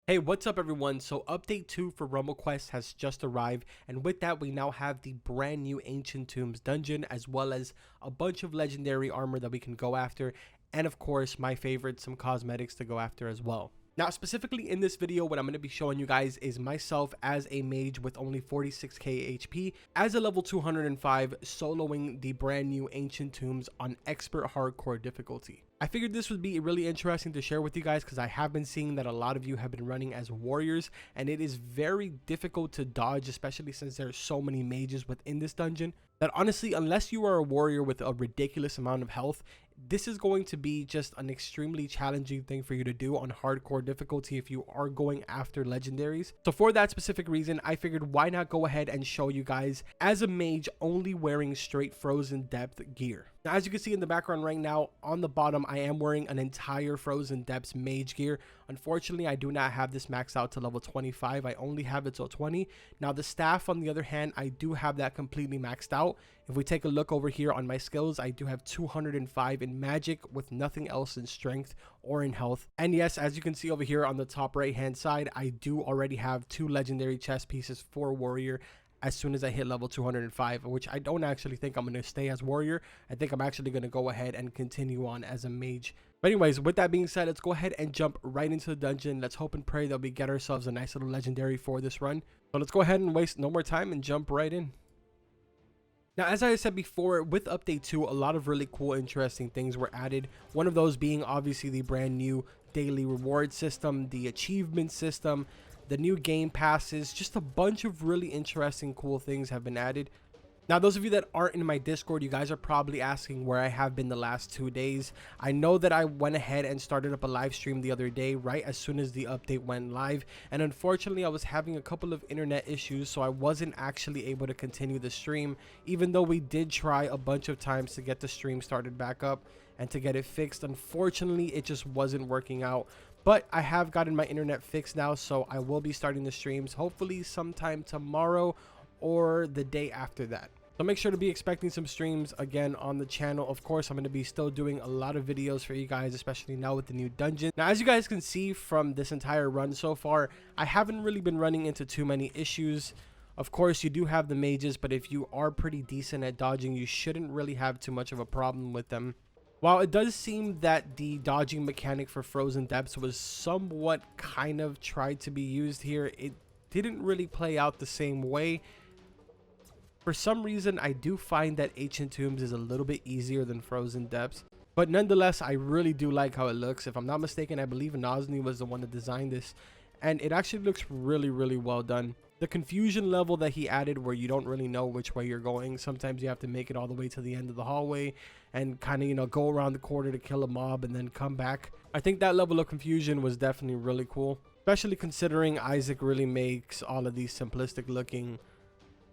Hey, what's up everyone? So update 2 for RumbleQuest has just arrived, and with that we now have the brand new Ancient Tombs dungeon, as well as a bunch of legendary armor that we can go after, and of course my favorite, some cosmetics to go after as well. Now specifically in this video, what I'm going to be showing you guys is myself as a mage with only 46k HP as a level 205 soloing the brand new Ancient Tombs on expert hardcore difficulty. I figured this would be really interesting to share with you guys because I have been seeing that a lot of you have been running as warriors, and it is very difficult to dodge, especially since there's so many mages within this dungeon, that honestly, unless you are a warrior with a ridiculous amount of health, this is going to be just an extremely challenging thing for you to do on hardcore difficulty if you are going after legendaries. So for that specific reason, I figured why not go ahead and show you guys as a mage only wearing straight frozen depth gear. Now, as you can see in the background right now, on the bottom, I am wearing an entire Frozen Depths mage gear. Unfortunately, I do not have this maxed out to level 25. I only have it till 20. Now, the staff, on the other hand, I do have that completely maxed out. If we take a look over here on my skills, I do have 205 in magic with nothing else in strength or in health. And yes, as you can see over here on the top right hand side, I do already have 2 legendary chest pieces for warrior as soon as I hit level 205, which I don't actually think I'm going to stay as warrior. I think I'm actually going to go ahead and continue on as a mage. But anyways, with that being said, let's go ahead and jump right into the dungeon. Let's hope and pray that we get ourselves a nice little legendary for this run. So let's go ahead and waste no more time and jump right in. Now, as I said before, with update 2, a lot of really cool, interesting things were added. One of those being obviously the brand new daily reward system, the achievement system, the new game passes, just a bunch of really interesting, cool things have been added. Now, those of you that aren't in my Discord, you guys are probably asking where I have been the last 2 days. I know that I went ahead and started up a live stream the other day, right as soon as the update went live. And unfortunately, I was having a couple of internet issues, so I wasn't actually able to continue the stream, even though we did try a bunch of times to get the stream started back up and to get it fixed. Unfortunately, it just wasn't working out. But I have gotten my internet fixed now, so I will be starting the streams hopefully sometime tomorrow or the day after that. So make sure to be expecting some streams again on the channel. Of course, I'm going to be still doing a lot of videos for you guys, especially now with the new dungeon. Now, as you guys can see from this entire run so far, I haven't really been running into too many issues. Of course, you do have the mages, but if you are pretty decent at dodging, you shouldn't really have too much of a problem with them. While it does seem that the dodging mechanic for Frozen Depths was somewhat kind of tried to be used here, it didn't really play out the same way. For some reason, I do find that Ancient Tombs is a little bit easier than Frozen Depths. But nonetheless, I really do like how it looks. If I'm not mistaken, I believe Nosny was the one that designed this. And it actually looks really, really well done. The confusion level that he added where you don't really know which way you're going. Sometimes you have to make it all the way to the end of the hallway and kind of, you know, go around the corner to kill a mob and then come back. I think that level of confusion was definitely really cool. Especially considering Isaac really makes all of these simplistic looking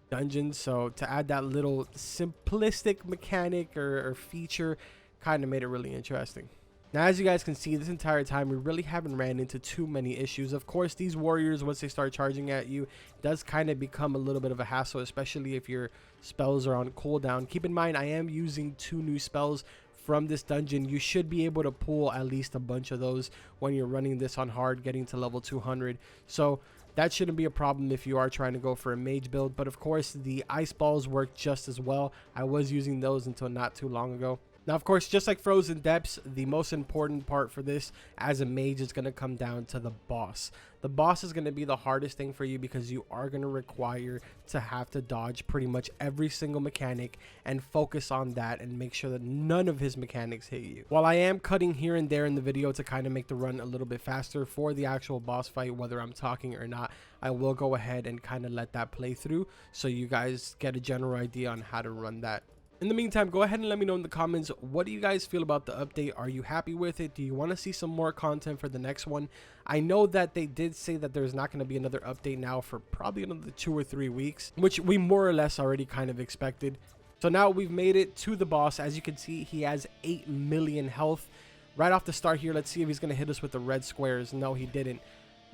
dungeons. So to add that little simplistic mechanic or feature kind of made it really interesting. Now, as you guys can see, this entire time, we really haven't ran into too many issues. Of course, these warriors, once they start charging at you, does kind of become a little bit of a hassle, especially if your spells are on cooldown. Keep in mind, I am using 2 new spells from this dungeon. You should be able to pull at least a bunch of those when you're running this on hard, getting to level 200. So that shouldn't be a problem if you are trying to go for a mage build. But of course, the ice balls work just as well. I was using those until not too long ago. Now, of course, just like Frozen Depths, the most important part for this as a mage is going to come down to the boss. The boss is going to be the hardest thing for you because you are going to require to have to dodge pretty much every single mechanic and focus on that and make sure that none of his mechanics hit you. While I am cutting here and there in the video to kind of make the run a little bit faster for the actual boss fight, whether I'm talking or not, I will go ahead and kind of let that play through so you guys get a general idea on how to run that. In the meantime, go ahead and let me know in the comments, what do you guys feel about the update? Are you happy with it? Do you want to see some more content for the next one? I know that they did say that there's not going to be another update now for probably another 2 or 3 weeks, which we more or less already kind of expected. So now we've made it to the boss. As you can see, he has 8 million health. Right off the start here, let's see if he's going to hit us with the red squares. No, he didn't.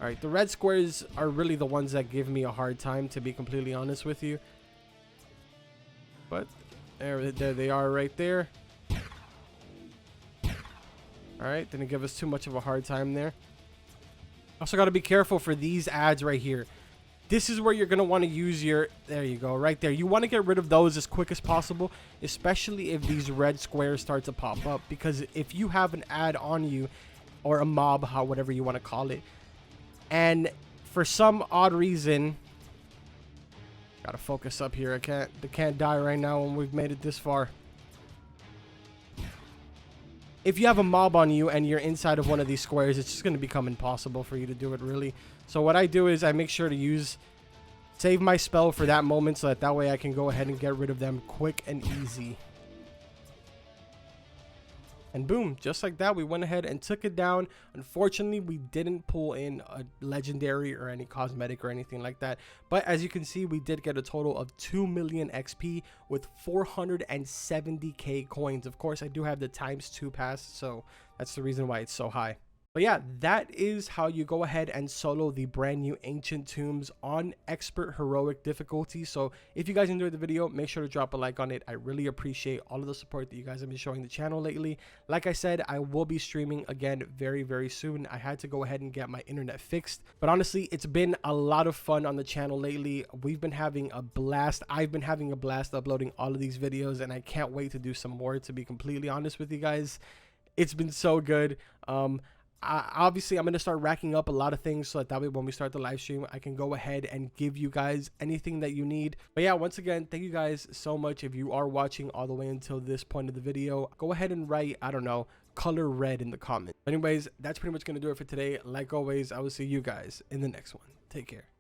All right, the red squares are really the ones that give me a hard time, to be completely honest with you. But there they are right there. All right, didn't give us too much of a hard time there. Also got to be careful for these ads right here. This is where you're going to want to use your, there you go, right there. You want to get rid of those as quick as possible, especially if these red squares start to pop up, because if you have an ad on you or a mob, whatever you want to call it, and for some odd reason, gotta focus up here. They can't die right now when we've made it this far. If you have a mob on you and you're inside of one of these squares, it's just going to become impossible for you to do it, really. So what I do is I make sure to save my spell for that moment, so that way I can go ahead and get rid of them quick and easy. And boom, just like that, we went ahead and took it down. Unfortunately, we didn't pull in a legendary or any cosmetic or anything like that. But as you can see, we did get a total of 2 million XP with 470k coins. Of course, I do have the ×2 pass, so that's the reason why it's so high. But yeah, that is how you go ahead and solo the brand new Ancient Tombs on Expert Heroic difficulty. So if you guys enjoyed the video, make sure to drop a like on it. I really appreciate all of the support that you guys have been showing the channel lately. Like I said, I will be streaming again very, very soon. I had to go ahead and get my internet fixed. But honestly, it's been a lot of fun on the channel lately. We've been having a blast. I've been having a blast uploading all of these videos, and I can't wait to do some more, to be completely honest with you guys. It's been so good. Obviously, I'm going to start racking up a lot of things, so that way when we start the live stream, I can go ahead and give you guys anything that you need. But yeah, once again, thank you guys so much. If you are watching all the way until this point of the video, go ahead and write, I don't know, color red in the comments. Anyways, that's pretty much going to do it for today. Like always, I will see you guys in the next one. Take care.